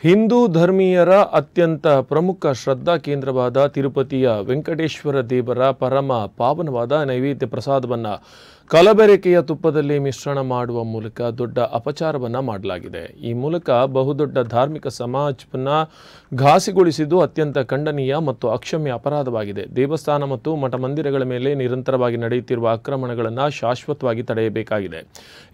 ಹಿಂದೂ ಧರ್ಮೀಯರ ಅತ್ಯಂತ ಪ್ರಮುಖ ಶ್ರದ್ಧಾ ಕೇಂದ್ರವಾದ ತಿರುಪತಿಯ ವೆಂಕಟೇಶ್ವರ ದೇವರ ಪರಮ ಪಾವನವಾದ ನೈವೇದ್ಯ ಪ್ರಸಾದವನ್ನು ಕಲಬೆರಕೆಯ ತುಪ್ಪದಲ್ಲಿ ಮಿಶ್ರಣ ಮಾಡುವ ಮೂಲಕ ದೊಡ್ಡ ಅಪಚಾರವನ್ನು ಮಾಡಲಾಗಿದೆ. ಈ ಮೂಲಕ ಬಹುದೊಡ್ಡ ಧಾರ್ಮಿಕ ಸಮಾಜವನ್ನು ಘಾಸಿಗೊಳಿಸಿದ್ದು ಅತ್ಯಂತ ಖಂಡನೀಯ ಮತ್ತು ಅಕ್ಷಮ್ಯ ಅಪರಾಧವಾಗಿದೆ. ದೇವಸ್ಥಾನ ಮತ್ತು ಮಠ ಮಂದಿರಗಳ ಮೇಲೆ ನಿರಂತರವಾಗಿ ನಡೆಯುತ್ತಿರುವ ಆಕ್ರಮಣಗಳನ್ನು ಶಾಶ್ವತವಾಗಿ ತಡೆಯಬೇಕಾಗಿದೆ.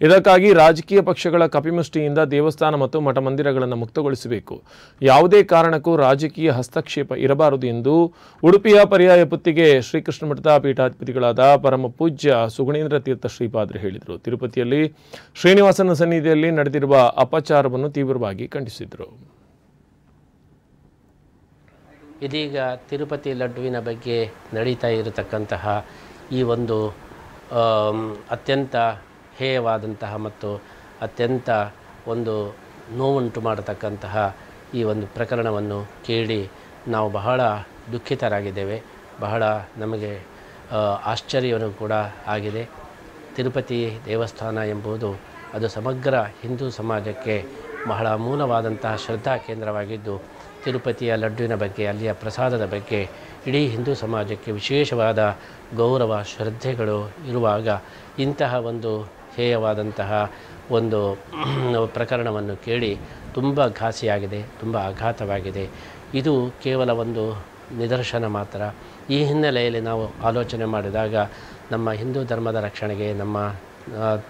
ಇದಕ್ಕಾಗಿ ರಾಜಕೀಯ ಪಕ್ಷಗಳ ಕಪಿಮುಷ್ಟಿಯಿಂದ ದೇವಸ್ಥಾನ ಮತ್ತು ಮಠ ಮಂದಿರಗಳನ್ನು ಮುಕ್ತಗೊಳಿಸಬೇಕು. ಯಾವುದೇ ಕಾರಣಕ್ಕೂ ರಾಜಕೀಯ ಹಸ್ತಕ್ಷೇಪ ಇರಬಾರದು ಎಂದು ಉಡುಪಿಯ ಪರ್ಯಾಯ ಪುತ್ತಿಗೆ ಶ್ರೀಕೃಷ್ಣ ಮಠದ ಪೀಠಾಧಿಪತಿಗಳಾದ ಪರಮ ಪೂಜ್ಯ ಸುಗುಣೇಂದ್ರ ತೀರ್ಥ ಶ್ರೀಪಾದರು ಹೇಳಿದರು. ತಿರುಪತಿಯಲ್ಲಿ ಶ್ರೀನಿವಾಸನ ಸನ್ನಿಧಿಯಲ್ಲಿ ನಡೆದಿರುವ ಅಪಚಾರವನ್ನು ತೀವ್ರವಾಗಿ ಖಂಡಿಸಿದರು. ಇದೀಗ ತಿರುಪತಿ ಲಡ್ಡುವಿನ ಬಗ್ಗೆ ನಡೀತಾ ಇರತಕ್ಕಂತಹ ಈ ಒಂದು ಅತ್ಯಂತ ಹೇಯವಾದಂತಹ ಮತ್ತು ಅತ್ಯಂತ ಒಂದು ನೋವುಂಟು ಮಾಡತಕ್ಕಂತಹ ಈ ಒಂದು ಪ್ರಕರಣವನ್ನು ಕೇಳಿ ನಾವು ಬಹಳ ದುಃಖಿತರಾಗಿದ್ದೇವೆ. ಬಹಳ ನಮಗೆ ಆಶ್ಚರ್ಯವನ್ನು ಕೂಡ ಆಗಿದೆ. ತಿರುಪತಿ ದೇವಸ್ಥಾನ ಎಂಬುದು ಅದು ಸಮಗ್ರ ಹಿಂದೂ ಸಮಾಜಕ್ಕೆ ಬಹಳ ಮೂಲವಾದಂತಹ ಶ್ರದ್ಧಾ ಕೇಂದ್ರವಾಗಿದ್ದು, ತಿರುಪತಿಯ ಲಡ್ಡುವಿನ ಬಗ್ಗೆ, ಅಲ್ಲಿಯ ಪ್ರಸಾದದ ಬಗ್ಗೆ ಇಡೀ ಹಿಂದೂ ಸಮಾಜಕ್ಕೆ ವಿಶೇಷವಾದ ಗೌರವ ಶ್ರದ್ಧೆಗಳು ಇರುವಾಗ ಇಂತಹ ಒಂದು ಹೇಯವಾದಂತಹ ಒಂದು ಪ್ರಕರಣವನ್ನು ಕೇಳಿ ತುಂಬ ಘಾಸಿಯಾಗಿದೆ, ತುಂಬ ಆಘಾತವಾಗಿದೆ. ಇದು ಕೇವಲ ಒಂದು ನಿದರ್ಶನ ಮಾತ್ರ. ಈ ಹಿನ್ನೆಲೆಯಲ್ಲಿ ನಾವು ಆಲೋಚನೆ ಮಾಡಿದಾಗ ನಮ್ಮ ಹಿಂದೂ ಧರ್ಮದ ರಕ್ಷಣೆಗೆ, ನಮ್ಮ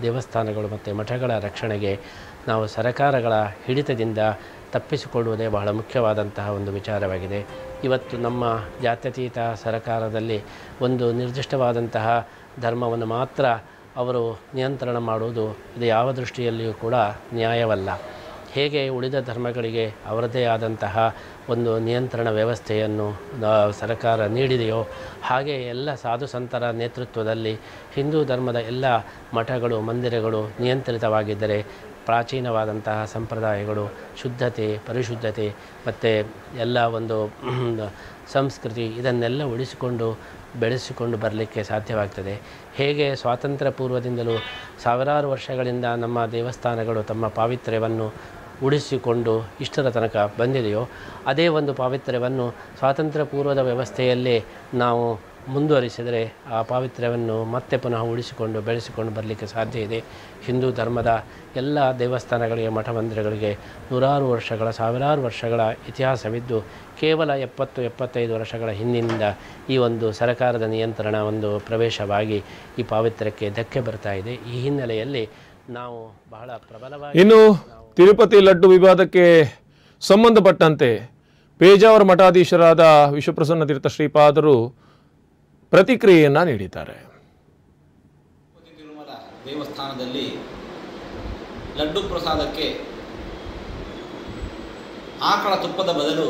ದೇವಸ್ಥಾನಗಳು ಮತ್ತು ಮಠಗಳ ರಕ್ಷಣೆಗೆ ನಾವು ಸರಕಾರಗಳ ಹಿಡಿತದಿಂದ ತಪ್ಪಿಸಿಕೊಳ್ಳುವುದೇ ಬಹಳ ಮುಖ್ಯವಾದಂತಹ ಒಂದು ವಿಚಾರವಾಗಿದೆ. ಇವತ್ತು ನಮ್ಮ ಜಾತ್ಯತೀತ ಸರಕಾರದಲ್ಲಿ ಒಂದು ನಿರ್ದಿಷ್ಟವಾದಂತಹ ಧರ್ಮವನ್ನು ಮಾತ್ರ ಅವರು ನಿಯಂತ್ರಣ ಮಾಡುವುದು ಇದು ಯಾವ ದೃಷ್ಟಿಯಲ್ಲಿಯೂ ಕೂಡ ನ್ಯಾಯವಲ್ಲ. ಹೇಗೆ ಉಳಿದ ಧರ್ಮಗಳಿಗೆ ಅವರದೇ ಆದಂತಹ ಒಂದು ನಿಯಂತ್ರಣ ವ್ಯವಸ್ಥೆಯನ್ನು ಸರ್ಕಾರ ನೀಡಿದೆಯೋ ಹಾಗೆ ಎಲ್ಲ ಸಾಧು ಸಂತರ ನೇತೃತ್ವದಲ್ಲಿ ಹಿಂದೂ ಧರ್ಮದ ಎಲ್ಲ ಮಠಗಳು ಮಂದಿರಗಳು ನಿಯಂತ್ರಿತವಾಗಿದ್ದರೆ ಪ್ರಾಚೀನವಾದಂತಹ ಸಂಪ್ರದಾಯಗಳು, ಶುದ್ಧತೆ, ಪರಿಶುದ್ಧತೆ ಮತ್ತು ಎಲ್ಲ ಒಂದು ಸಂಸ್ಕೃತಿ ಇದನ್ನೆಲ್ಲ ಉಳಿಸಿಕೊಂಡು ಬೆಳೆಸಿಕೊಂಡು ಬರಲಿಕ್ಕೆ ಸಾಧ್ಯವಾಗ್ತದೆ. ಹೇಗೆ ಸ್ವಾತಂತ್ರ್ಯ ಪೂರ್ವದಿಂದಲೂ ಸಾವಿರಾರು ವರ್ಷಗಳಿಂದ ನಮ್ಮ ದೇವಸ್ಥಾನಗಳು ತಮ್ಮ ಪಾವಿತ್ರ್ಯವನ್ನು ಉಳಿಸಿಕೊಂಡು ಇಷ್ಟರ ತನಕ ಬಂದಿದೆಯೋ ಅದೇ ಒಂದು ಪಾವಿತ್ರ್ಯವನ್ನು ಸ್ವಾತಂತ್ರ್ಯ ಪೂರ್ವದ ವ್ಯವಸ್ಥೆಯಲ್ಲೇ ನಾವು ಮುಂದುವರಿಸಿದರೆ ಆ ಪಾವಿತ್ರ್ಯವನ್ನು ಮತ್ತೆ ಪುನಃ ಉಳಿಸಿಕೊಂಡು ಬೆಳೆಸಿಕೊಂಡು ಬರಲಿಕ್ಕೆ ಸಾಧ್ಯ ಇದೆ. ಹಿಂದೂ ಧರ್ಮದ ಎಲ್ಲ ದೇವಸ್ಥಾನಗಳಿಗೆ, ಮಠ ಮಂದಿರಗಳಿಗೆ ನೂರಾರು ವರ್ಷಗಳ, ಸಾವಿರಾರು ವರ್ಷಗಳ ಇತಿಹಾಸವಿದ್ದು ಕೇವಲ 70-75 ವರ್ಷಗಳ ಹಿಂದಿನಿಂದ ಈ ಒಂದು ಸರಕಾರದ ನಿಯಂತ್ರಣ ಒಂದು ಪ್ರವೇಶವಾಗಿ ಈ ಪಾವಿತ್ರ್ಯಕ್ಕೆ ಧಕ್ಕೆ ಬರ್ತಾ ಇದೆ. ಈ ಹಿನ್ನೆಲೆಯಲ್ಲಿ ನಾವು ಬಹಳ ಪ್ರಬಲವಾಗಿ ಇನ್ನು ತಿರುಪತಿ ಲಡ್ಡು ವಿವಾದಕ್ಕೆ ಸಂಬಂಧಪಟ್ಟಂತೆ ಪೇಜಾವರ ಮಠಾಧೀಶರಾದ ವಿಶ್ವಪ್ರಸನ್ನ ತೀರ್ಥ ಶ್ರೀಪಾದರು ಪ್ರತಿಕ್ರಿಯೆಯನ್ನು ನೀಡಿದ್ದಾರೆ. ತಿರುಮಲ ದೇವಸ್ಥಾನದಲ್ಲಿ ಲಡ್ಡು ಪ್ರಸಾದಕ್ಕೆ ಆಕಳ ತುಪ್ಪದ ಬದಲು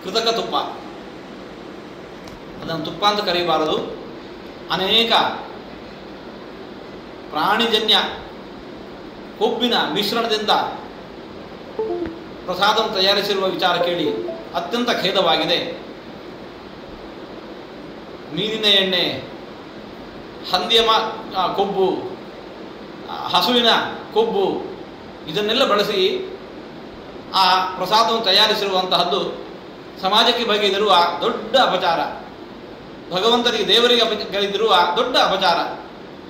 ಕೃತಕ ತುಪ್ಪ, ಅದನ್ನು ತುಪ್ಪ ಅಂತ ಕರೆಯಬಾರದು, ಅನೇಕ ಪ್ರಾಣಿಜನ್ಯ ಕೊಬ್ಬಿನ ಮಿಶ್ರಣದಿಂದ ಪ್ರಸಾದವನ್ನು ತಯಾರಿಸಿರುವ ವಿಚಾರ ಕೇಳಿ ಅತ್ಯಂತ ಖೇದವಾಗಿದೆ. ಮೀನಿನ ಎಣ್ಣೆ, ಹಂದಿಯ ಕೊಬ್ಬು, ಹಸುವಿನ ಕೊಬ್ಬು ಇದನ್ನೆಲ್ಲ ಬಳಸಿ ಆ ಪ್ರಸಾದವನ್ನು ತಯಾರಿಸಿರುವಂತಹದ್ದು ಸಮಾಜಕ್ಕೆ ಬಗೆದಿರುವ ದೊಡ್ಡ ಅಪಚಾರ, ಭಗವಂತನಿಗೆ ದೇವರಿಗೆ ಬಗೆದಿರುವ ದೊಡ್ಡ ಅಪಚಾರ.